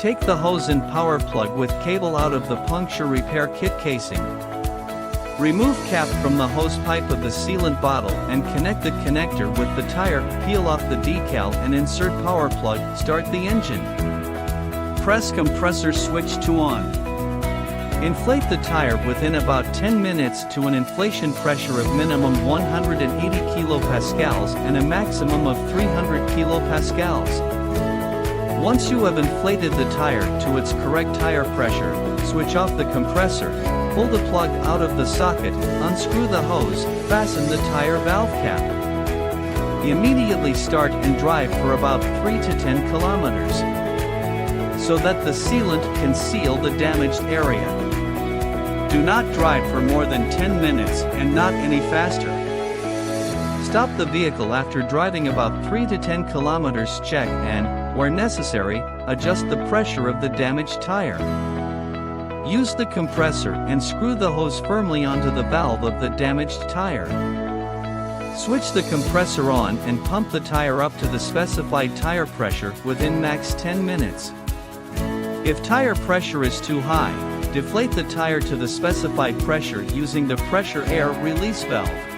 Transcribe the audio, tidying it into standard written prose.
Take the hose and power plug with cable out of the puncture repair kit casing. Remove cap from the hose pipe of the sealant bottle and connect the connector with the tire, peel off the decal and insert power plug, start the engine. Press compressor switch to on. Inflate the tire within about 10 minutes to an inflation pressure of minimum 180 kilopascals and a maximum of 300 kilopascals. Once you have inflated the tire to its correct tire pressure, switch off the compressor, pull the plug out of the socket, unscrew the hose, fasten the tire valve cap. Immediately start and drive for about 3 to 10 kilometers, so that the sealant can seal the damaged area. Do not drive for more than 10 minutes and not any faster. Stop the vehicle after driving about 3 to 10 kilometers, check and, where necessary, adjust the pressure of the damaged tire. Use the compressor and screw the hose firmly onto the valve of the damaged tire. Switch the compressor on and pump the tire up to the specified tire pressure within max 10 minutes. If tire pressure is too high, deflate the tire to the specified pressure using the pressure air release valve.